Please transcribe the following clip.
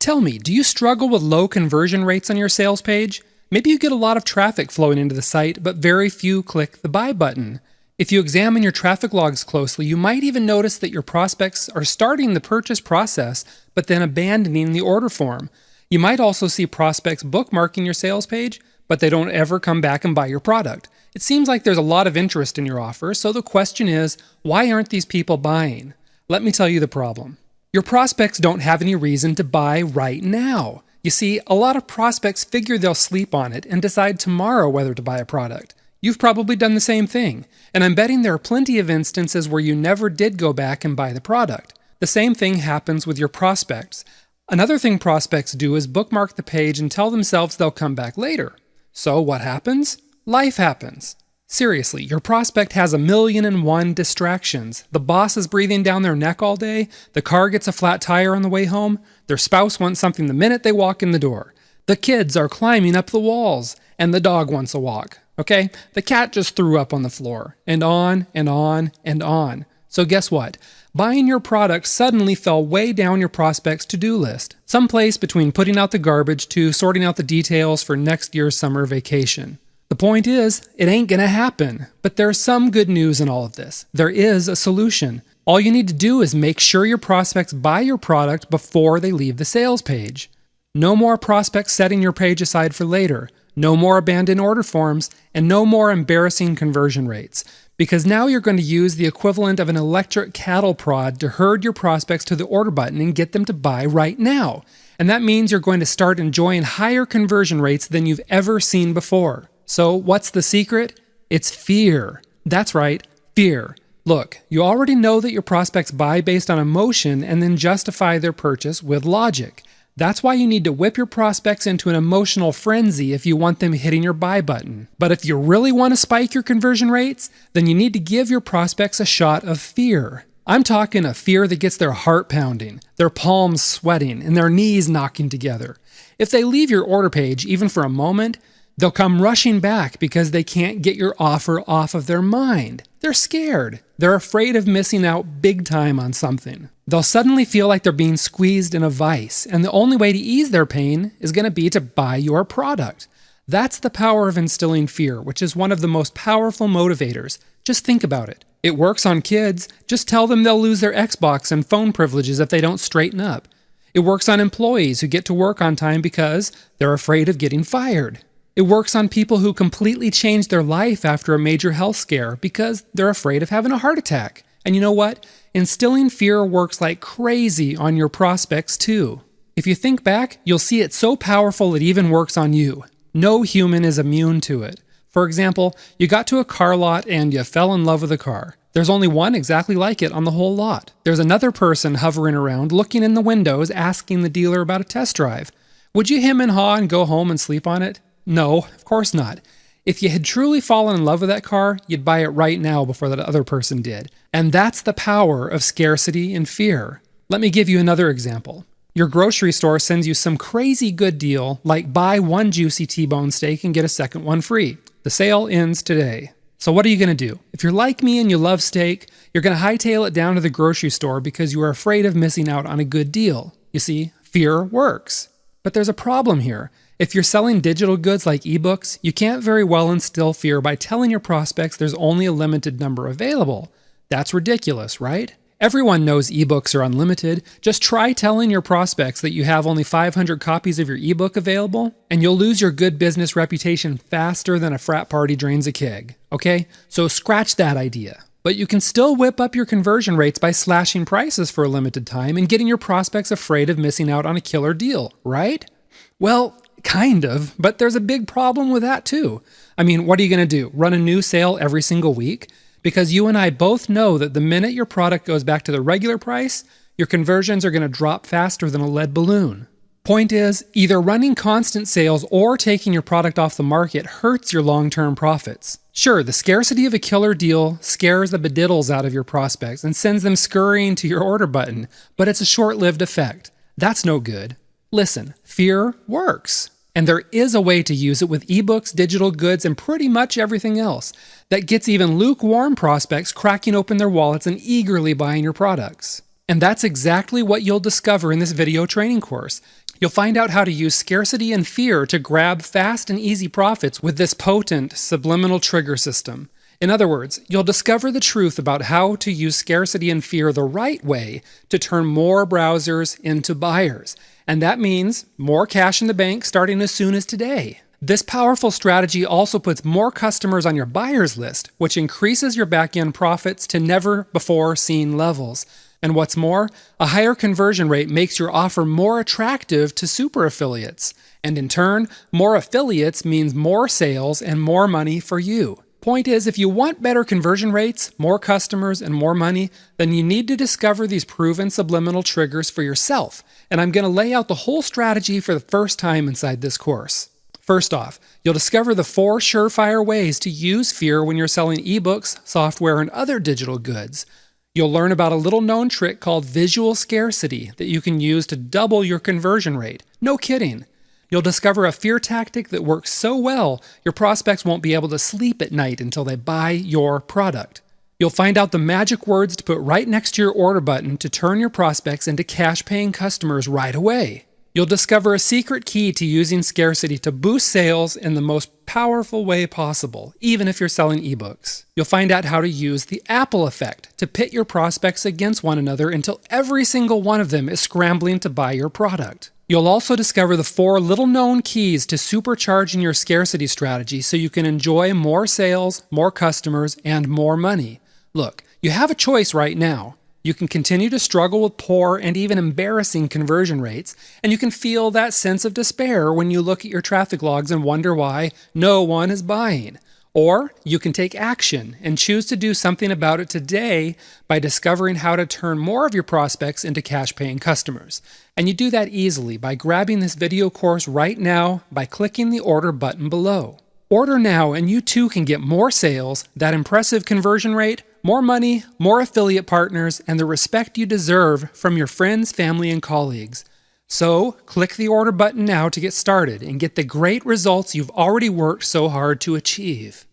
Tell me, do you struggle with low conversion rates on your sales page? Maybe you get a lot of traffic flowing into the site, but very few click the buy button. If you examine your traffic logs closely, you might even notice that your prospects are starting the purchase process, but then abandoning the order form. You might also see prospects bookmarking your sales page, but they don't ever come back and buy your product. It seems like there's a lot of interest in your offer, so the question is, why aren't these people buying? Let me tell you the problem. Your prospects don't have any reason to buy right now. You see, a lot of prospects figure they'll sleep on it and decide tomorrow whether to buy a product. You've probably done the same thing, and I'm betting there are plenty of instances where you never did go back and buy the product. The same thing happens with your prospects. Another thing prospects do is bookmark the page and tell themselves they'll come back later. So what happens? Life happens. Seriously, your prospect has 1,000,001 distractions. The boss is breathing down their neck all day, the car gets a flat tire on the way home, their spouse wants something the minute they walk in the door, the kids are climbing up the walls, and the dog wants a walk. Okay? The cat just threw up on the floor, and on and on and on. So guess what? Buying your product suddenly fell way down your prospect's to-do list, someplace between putting out the garbage to sorting out the details for next year's summer vacation. The point is, it ain't gonna happen. But there's some good news in all of this. There is a solution. All you need to do is make sure your prospects buy your product before they leave the sales page. No more prospects setting your page aside for later. No more abandoned order forms, and no more embarrassing conversion rates. Because now you're going to use the equivalent of an electric cattle prod to herd your prospects to the order button and get them to buy right now. And that means you're going to start enjoying higher conversion rates than you've ever seen before. So what's the secret? It's fear. That's right, fear. Look, you already know that your prospects buy based on emotion and then justify their purchase with logic. That's why you need to whip your prospects into an emotional frenzy if you want them hitting your buy button. But if you really want to spike your conversion rates, then you need to give your prospects a shot of fear. I'm talking a fear that gets their heart pounding, their palms sweating, and their knees knocking together. If they leave your order page even for a moment, they'll come rushing back because they can't get your offer off of their mind. They're scared. They're afraid of missing out big time on something. They'll suddenly feel like they're being squeezed in a vice, and the only way to ease their pain is going to be to buy your product. That's the power of instilling fear, which is one of the most powerful motivators. Just think about it. It works on kids. Just tell them they'll lose their Xbox and phone privileges if they don't straighten up. It works on employees who get to work on time because they're afraid of getting fired. It works on people who completely change their life after a major health scare because they're afraid of having a heart attack. And you know what? Instilling fear works like crazy on your prospects too. If you think back, you'll see it's so powerful it even works on you. No human is immune to it. For example, you got to a car lot and you fell in love with a car. There's only one exactly like it on the whole lot. There's another person hovering around, looking in the windows, asking the dealer about a test drive. Would you hem and haw and go home and sleep on it? No, of course not. If you had truly fallen in love with that car, you'd buy it right now before that other person did. And that's the power of scarcity and fear. Let me give you another example. Your grocery store sends you some crazy good deal, like buy one juicy T-bone steak and get a second one free. The sale ends today. So what are you going to do? If you're like me and you love steak, you're going to hightail it down to the grocery store because you are afraid of missing out on a good deal. You see, fear works. But there's a problem here. If you're selling digital goods like ebooks, you can't very well instill fear by telling your prospects there's only a limited number available. That's ridiculous, right? Everyone knows ebooks are unlimited. Just try telling your prospects that you have only 500 copies of your ebook available, and you'll lose your good business reputation faster than a frat party drains a keg. Okay? So scratch that idea. But you can still whip up your conversion rates by slashing prices for a limited time and getting your prospects afraid of missing out on a killer deal, right? Well, kind of, but there's a big problem with that too. I mean, what are you going to do? Run a new sale every single week? Because you and I both know that the minute your product goes back to the regular price, your conversions are going to drop faster than a lead balloon. Point is, either running constant sales or taking your product off the market hurts your long-term profits. Sure, the scarcity of a killer deal scares the bediddles out of your prospects and sends them scurrying to your order button, but it's a short-lived effect. That's no good. Listen, fear works. And there is a way to use it with ebooks, digital goods, and pretty much everything else that gets even lukewarm prospects cracking open their wallets and eagerly buying your products. And that's exactly what you'll discover in this video training course. You'll find out how to use scarcity and fear to grab fast and easy profits with this potent subliminal trigger system. In other words, you'll discover the truth about how to use scarcity and fear the right way to turn more browsers into buyers. And that means more cash in the bank starting as soon as today. This powerful strategy also puts more customers on your buyers list, which increases your back-end profits to never-before-seen levels. And what's more, a higher conversion rate makes your offer more attractive to super affiliates. And in turn, more affiliates means more sales and more money for you. Point is, if you want better conversion rates, more customers, and more money, then you need to discover these proven subliminal triggers for yourself. And I'm going to lay out the whole strategy for the first time inside this course. First off, you'll discover the 4 surefire ways to use fear when you're selling ebooks, software, and other digital goods. You'll learn about a little-known trick called visual scarcity that you can use to double your conversion rate. No kidding. You'll discover a fear tactic that works so well, your prospects won't be able to sleep at night until they buy your product. You'll find out the magic words to put right next to your order button to turn your prospects into cash-paying customers right away. You'll discover a secret key to using scarcity to boost sales in the most powerful way possible, even if you're selling ebooks. You'll find out how to use the Apple effect to pit your prospects against one another until every single one of them is scrambling to buy your product. You'll also discover the 4 little-known keys to supercharging your scarcity strategy so you can enjoy more sales, more customers, and more money. Look, you have a choice right now. You can continue to struggle with poor and even embarrassing conversion rates, and you can feel that sense of despair when you look at your traffic logs and wonder why no one is buying. Or you can take action and choose to do something about it today by discovering how to turn more of your prospects into cash-paying customers. And you do that easily by grabbing this video course right now by clicking the order button below. Order now and you too can get more sales, that impressive conversion rate, more money, more affiliate partners, and the respect you deserve from your friends, family, and colleagues. So, click the order button now to get started and get the great results you've already worked so hard to achieve.